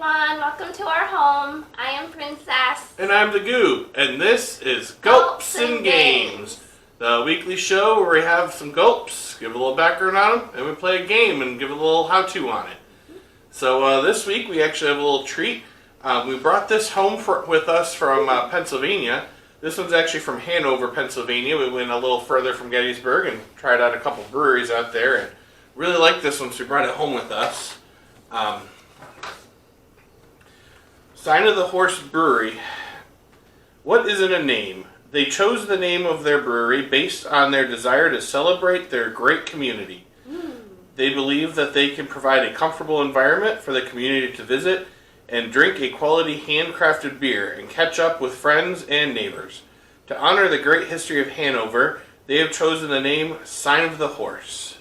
everyone, welcome to our home. I am Princess. And I'm the Goo, and this is Gulps'N'Games, the weekly show where we have some gulps, give a little background on them, and we play a game and give a little how-to on it. So this week we actually have a little treat. We brought this home with us from Pennsylvania. This one's actually from Hanover, Pennsylvania. We went a little further from Gettysburg and tried out a couple breweries out there, and really liked this one, so we brought it home with us. Sign of the Horse Brewery. What isn't a name? They chose the name of their brewery based on their desire to celebrate their great community. They believe that they can provide a comfortable environment for the community to visit and drink a quality handcrafted beer and catch up with friends and neighbors. To honor the great history of Hanover, they have chosen the name Sign of the Horse.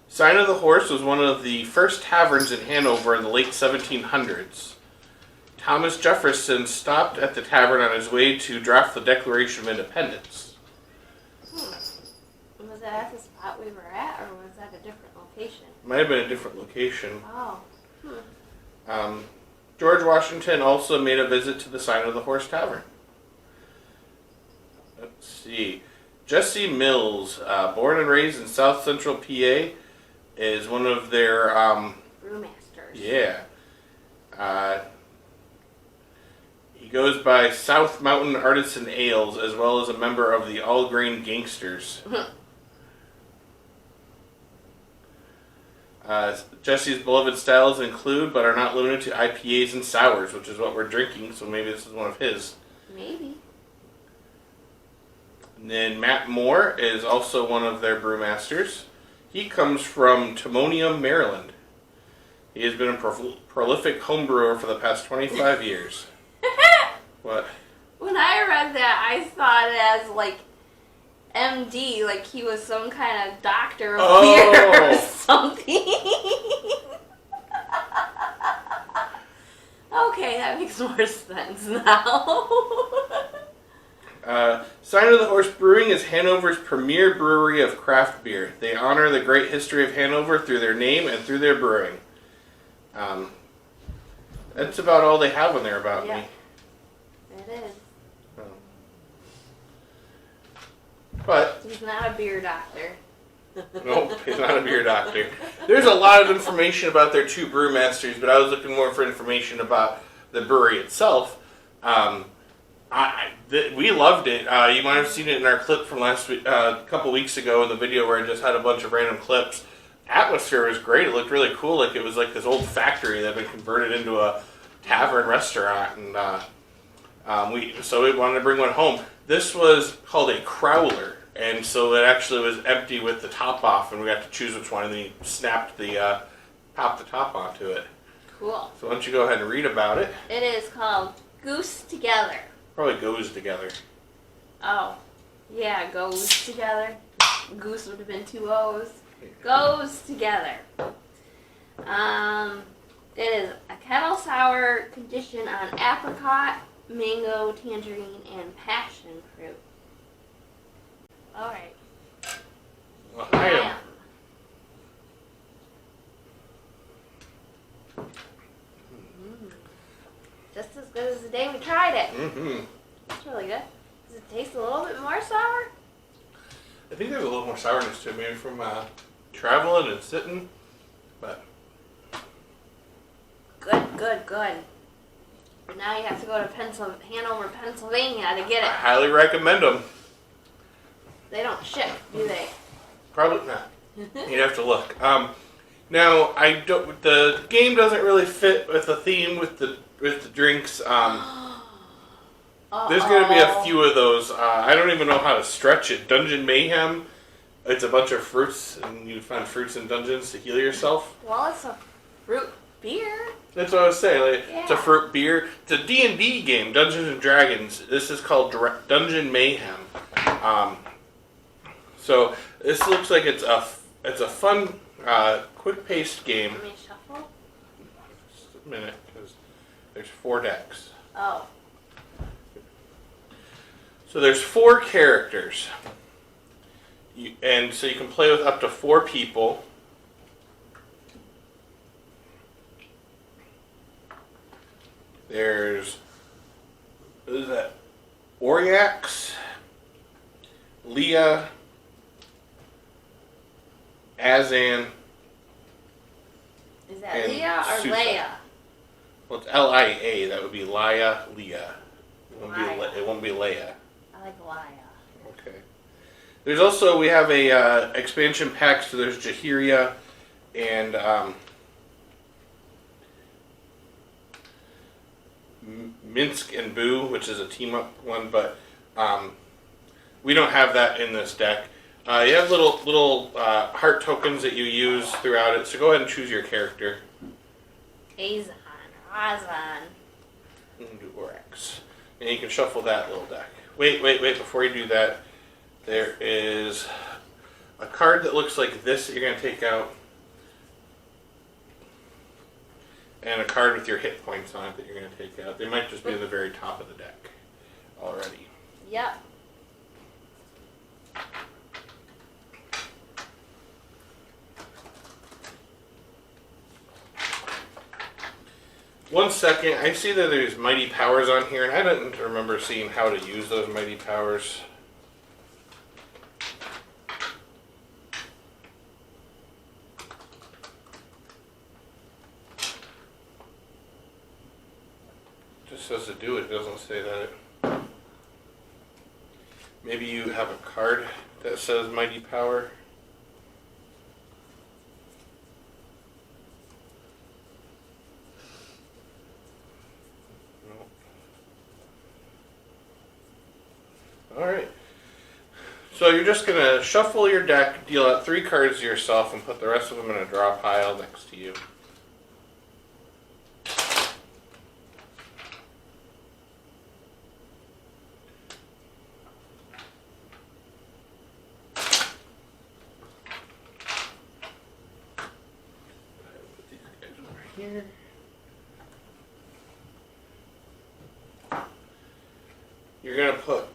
Sign of the Horse was one of the first taverns in Hanover in the late 1700s. Thomas Jefferson stopped at the tavern on his way to draft the Declaration of Independence. Was that at the spot we were at, or was that a different location? Might have been a different location. Oh. George Washington also made a visit to the Sign of the Horse Tavern. Let's see. Jesse Mills, born and raised in South Central PA, is one of their Brewmasters. Yeah. He goes by South Mountain Artisan Ales, as well as a member of the All Grain Gangsters. Jesse's beloved styles include, but are not limited to, IPAs and sours, which is what we're drinking, so maybe this is one of his. Maybe. And then Matt Moore is also one of their brewmasters. He comes from Timonium, Maryland. He has been a prolific homebrewer for the past 25 years. What? When I read that, I thought it as, like, MD, like he was some kind of doctor of beer or something. Okay, that makes more sense now. Sign of the Horse Brewing is Hanover's premier brewery of craft beer. They honor the great history of Hanover through their name and through their brewing. That's about all they have on there about me. It is. But he's not a beer doctor. Nope, he's not a beer doctor. There's a lot of information about their two brewmasters, but I was looking more for information about the brewery itself. We loved it. You might have seen it in our clip from last week, a couple weeks ago in the video where I just had a bunch of random clips. Atmosphere was great. It looked really cool. Like it was like this old factory that had been converted into a tavern restaurant, and we wanted to bring one home. This was called a crowler, and so it actually was empty with the top off, and we got to choose which one, and then he snapped popped the top onto it. Cool. So why don't you go ahead and read about it? It is called Gose Together. Probably Goes Together. Oh, yeah, Goes Together. Goose would have been 2 O's. Goes Together. It is a kettle sour conditioned on apricot, mango, tangerine, and passion fruit. Alright. Well, I am. Just as good as the day we tried it. Mm-hmm. It's really good. Does it taste a little bit more sour? I think there's a little more sourness to it, maybe from traveling and sitting, but... Good. Now you have to go to Hanover, Pennsylvania to get I it. highly recommend them. They don't ship, do they? Probably not. You'd have to look. Now, the game doesn't really fit with the theme with the drinks. There's going to be a few of those. I don't even know how to stretch it. Dungeon Mayhem. It's a bunch of fruits, and you find fruits in dungeons to heal yourself. Well, it's a fruit beer. That's what I was saying. It's a fruit beer. It's a D&D game, Dungeons and Dragons. This is called Dungeon Mayhem. So this looks like it's a fun, quick-paced game. Let me shuffle. Just a minute, because there's 4 decks. Oh. So there's 4 characters. And so you can play with up to 4 people. There's, what is that? Oryax, Leah, Azan. Is that Leah or Susa. Leia? Well, it's Lia. That would be Leia. It won't be Leia. I like Leia. Okay. There's also, we have a expansion pack, so there's Jahiria and Minsk and Boo, which is a team-up one, but we don't have that in this deck. You have little heart tokens that you use throughout it, so go ahead and choose your character. Azan. Azan. And do Orax. And you can shuffle that little deck. Wait, before you do that, there is a card that looks like this that you're going to take out. And a card with your hit points on it that you're going to take out. They might just be at the very top of the deck already. Yep. One second, I see that there's mighty powers on here, and I didn't remember seeing how to use those mighty powers. Just says to do it, doesn't say that it... Maybe you have a card that says mighty power. Alright. So you're just going to shuffle your deck, deal out 3 cards to yourself, and put the rest of them in a draw pile next to you. Put these guys over here. You're going to put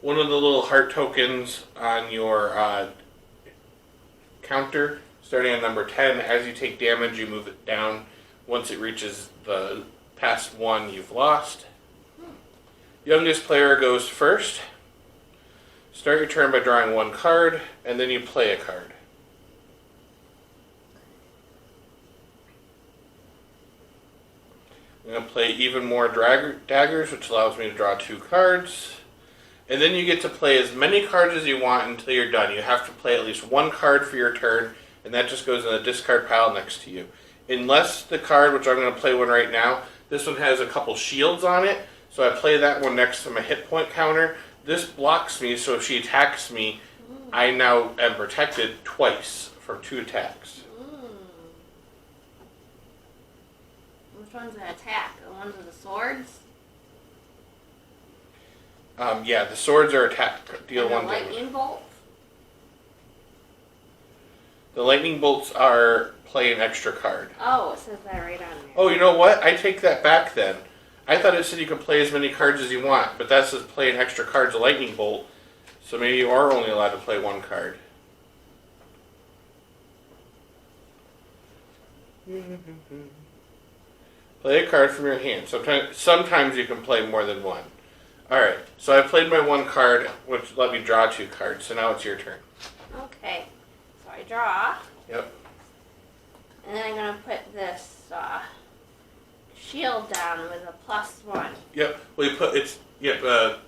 one of the little heart tokens on your counter, starting at number 10. As you take damage, you move it down. Once it reaches the past 1, you've lost. Youngest player goes first. Start your turn by drawing 1 card, and then you play a card. I'm going to play even more daggers, which allows me to draw 2 cards. And then you get to play as many cards as you want until you're done. You have to play at least 1 card for your turn, and that just goes in the discard pile next to you. Unless the card, which I'm going to play one right now, this one has a couple shields on it, so I play that one next to my hit point counter. This blocks me, so if she attacks me, I now am protected twice from 2 attacks. Which one's an attack? The ones with the swords? Yeah, the swords are attack. Deal 1 damage. Lightning bolts? The lightning bolts are play an extra card. Oh, it says that right on there. Oh, you know what? I take that back then. I thought it said you could play as many cards as you want, but that says play an extra card's a lightning bolt, so maybe you are only allowed to play 1 card. Play a card from your hand. Sometimes you can play more than 1. Alright, so I played my 1 card, which let me draw 2 cards, so now it's your turn. Okay, so I draw. Yep. And then I'm going to put this shield down with a +1. Yep, well you put, it's Or a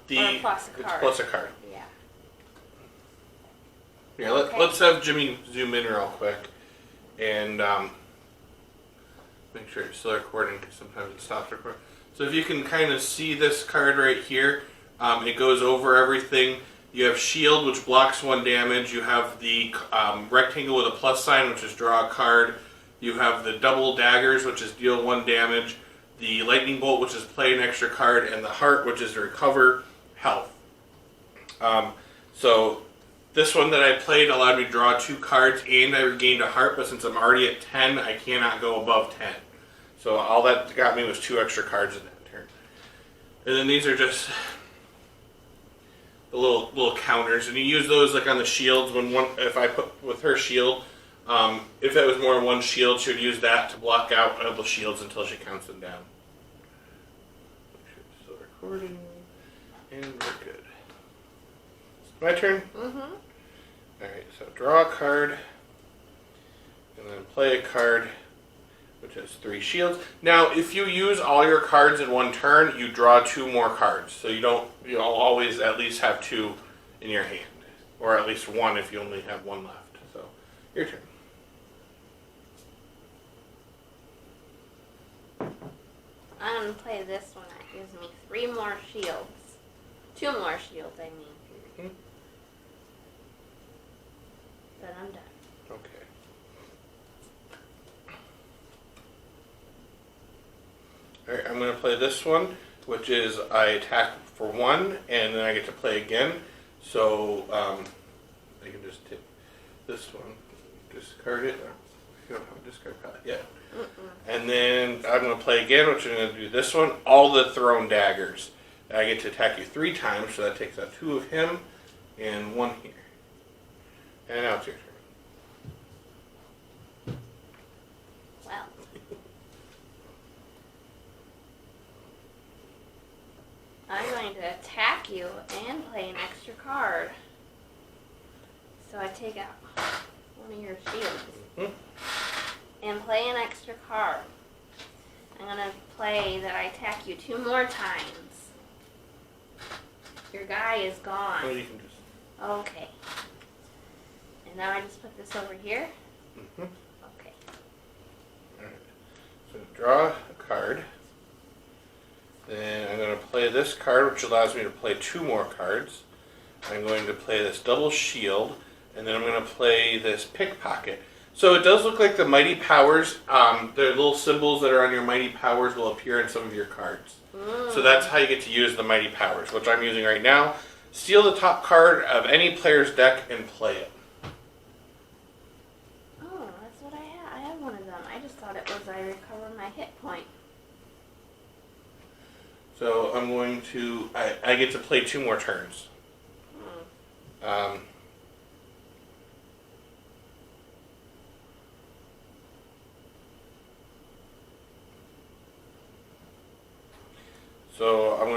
plus a card. It's plus a card. Yeah. Yeah, Okay. let's have Jimmy zoom in real quick, and make sure it's still recording, because sometimes it stops recording. So if you can kind of see this card right here, it goes over everything. You have shield, which blocks 1 damage. You have the rectangle with a plus sign, which is draw a card. You have the double daggers, which is deal 1 damage. The lightning bolt, which is play an extra card. And the heart, which is recover health. So this one that I played allowed me to draw 2 cards, and I regained a heart. But since I'm already at 10, I cannot go above 10. So all that got me was 2 extra cards in that turn. And then these are just the little counters, and you use those like on the shields. If I put with her shield, if that was more than 1 shield, she would use that to block out all the shields until she counts them down. recording, and we're good. My turn? Mm-hmm. Alright, so draw a card, and then play a card, which has 3 shields. Now, if you use all your cards in one turn, you draw 2 more cards. So you'll always at least have 2 in your hand. Or at least 1 if you only have 1 left. So, your turn. I'm going to play this one. That gives me 3 more shields. 2 more shields, I mean. Mm-hmm. Then I'm done. Okay. Alright, I'm going to play this one, which is I attack for 1, and then I get to play again. So, I can just take this one, discard it. I don't have a discard palette yet. And then I'm going to play again, which I'm going to do this one, all the thrown daggers. I get to attack you 3 times, so that takes out 2 of him and 1 here. And now it's your turn. Well. I'm going to attack you and play an extra card. So I take out one of your shields and play an extra card. I'm going to play that I attack you 2 more times. Your guy is gone. Well, you can just... Okay. And now I just put this over here? Mm-hmm. Okay. Alright. So draw a card. Then I'm going to play this card, which allows me to play 2 more cards. I'm going to play this double shield, and then I'm going to play this pickpocket. So it does look like the mighty powers, the little symbols that are on your mighty powers will appear in some of your cards. So that's how you get to use the mighty powers, which I'm using right now. Steal the top card of any player's deck and play it. Oh, that's what I have. I have one of them. I just thought it was I recover my hit point. So I'm going to, I get to play 2 more turns. So I'm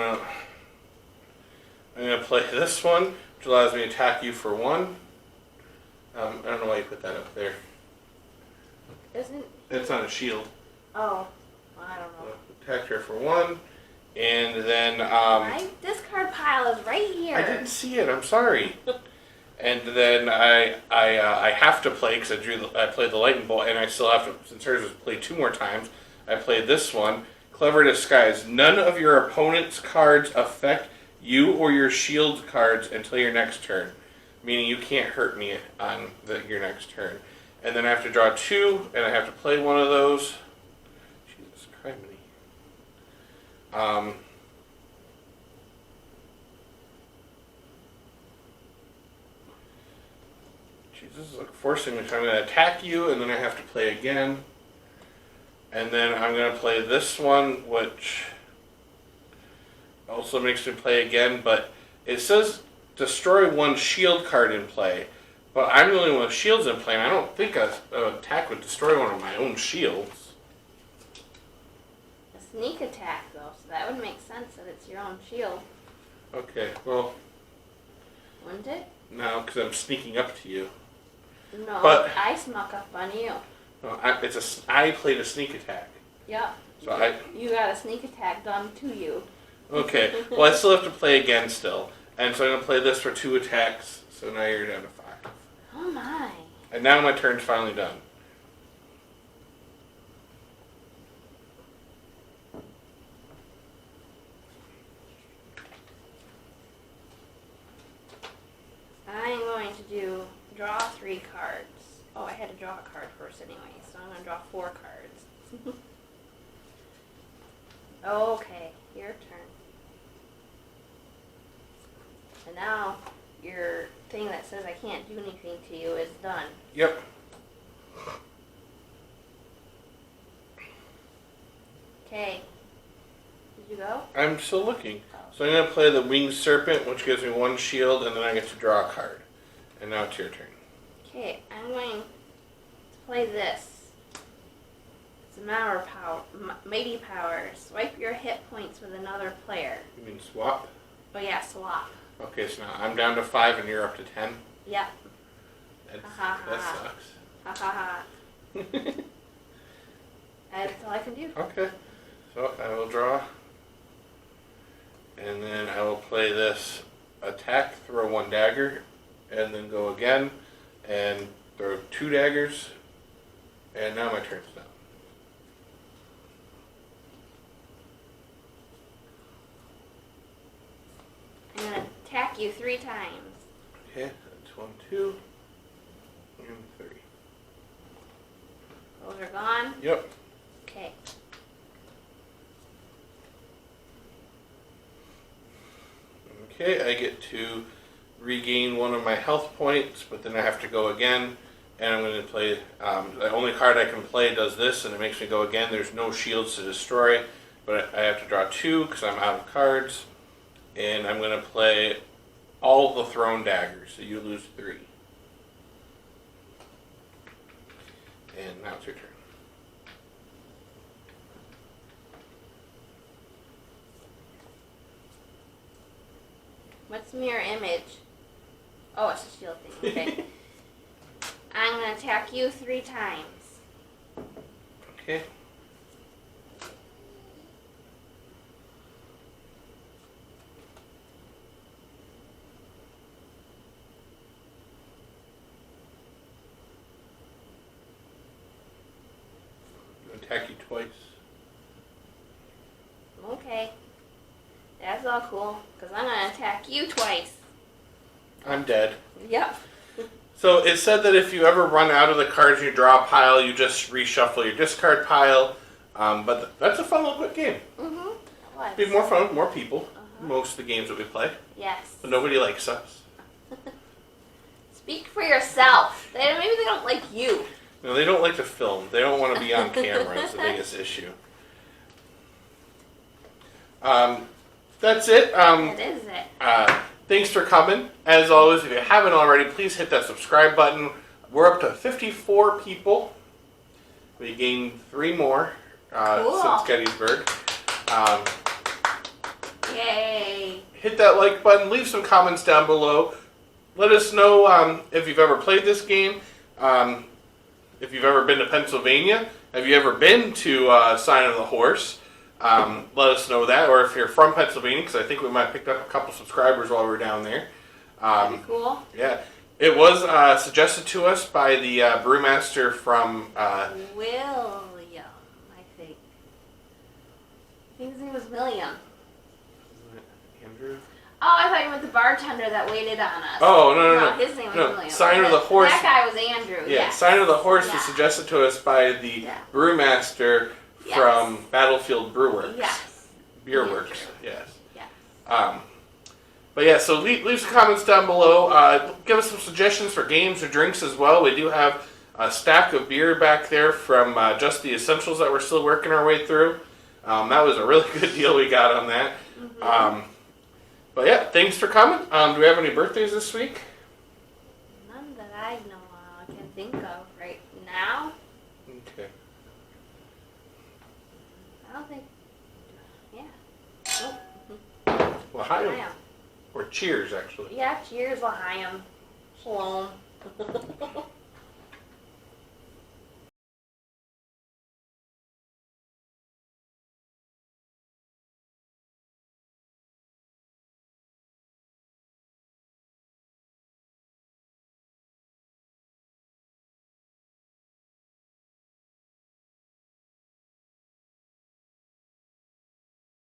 gonna play this one, which allows me to attack you for 1. I don't know why you put that up there. Isn't... It's not a shield. Oh, well, I don't know. Attack her for 1, and then My discard pile is right here. I didn't see it. I'm sorry. And then I have to play because I played the lightning bolt, and I still have to, since hers was played 2 more times. I played this one, Clever Disguise. None of your opponent's cards affect you or your shield cards until your next turn, meaning you can't hurt me on your next turn. And then I have to draw 2, and I have to play one of those. Jesus Christ. Jesus is like forcing me. So I'm going to attack you, and then I have to play again. And then I'm going to play this one, which also makes me play again. But it says destroy 1 shield card in play. But I'm the only one with shields in play, and I don't think an attack would destroy one of my own shields. A sneak attack, though, so that would make sense that it's your own shield. Okay, well... Wouldn't it? No, because I'm sneaking up to you. No, But I snuck up on you. No, I played a sneak attack. Yep. So you got a sneak attack done to you. Okay, well I still have to play again still. And so I'm going to play this for 2 attacks, so now you're down to 5. Oh my. And now my turn's finally done. I'm going to draw 3 cards. Oh, I had to draw a card first anyway, so I'm going to draw 4 cards. Okay, your turn. And now your thing that says I can't do anything to you is done. Yep. Okay. Did you go? I'm still looking. Oh. So I'm going to play the Winged Serpent, which gives me 1 shield, and then I get to draw a card. And now it's your turn. Okay, I'm going to play this. It's a Mighty Power. Swipe your hit points with another player. You mean swap? Oh yeah, swap. Okay, so now I'm down to 5 and you're up to 10. Yep. That sucks. Ha ha ha. That's all I can do. Okay. So I will draw. And then I will play this attack, throw 1 dagger, and then go again and throw 2 daggers. And now my turn's down. I'm going to attack you 3 times. Okay, that's 1, 2, and 3. Those are gone? Yep. Okay. Okay, I get to regain 1 of my health points, but then I have to go again. And I'm going to play, the only card I can play does this, and it makes me go again. There's no shields to destroy, but I have to draw 2 because I'm out of cards. And I'm going to play all the thrown daggers, so you lose 3. And now it's your turn. What's mirror image? Oh, it's a shield thing. Okay. I'm going to attack you 3 times. Okay. Attack you twice. Okay. That's all cool, because I'm going to attack you twice. I'm dead. Yep. So it said that if you ever run out of the cards you draw pile, you just reshuffle your discard pile. But that's a fun little quick game. Mm-hmm. It'd be more fun with more people. Most of the games that we play. Yes. But nobody likes us. Speak for yourself. Maybe they don't like you. No, they don't like to film. They don't want to be on camera. It's the biggest issue. That's it. That is it. Thanks for coming. As always, if you haven't already, please hit that subscribe button. We're up to 54 people. We gained 3 more Cool. since Gettysburg. Yay. Hit that like button. Leave some comments down below. Let us know if you've ever played this game. If you've ever been to Pennsylvania. Have you ever been to Sign of the Horse? Let us know that, or if you're from Pennsylvania, because I think we might have picked up a couple subscribers while we were down there. That'd be cool. Yeah, it was suggested to us by the brewmaster from William, I think. I think his name was William. Andrew. Oh, I thought you meant the bartender that waited on us. Oh, no. His name was No, William. Sign of the Horse. That guy was Andrew. Yeah, Yes. Sign of the Horse was Yeah. suggested to us by the brewmaster from Battlefield Brewworks. Yes. Beerworks, yes. Yes. But yeah, so leave some comments down below. Give us some suggestions for games or drinks as well. We do have a stack of beer back there from Just the Essentials that we're still working our way through. That was a really good deal we got on that. Mm-hmm. But yeah, thanks for coming. Do we have any birthdays this week? None that I know I can think of right now. Okay. I don't think. Yeah. Nope. L'chaim. L'chaim. Or cheers, actually. Yeah, cheers, L'chaim. Shalom.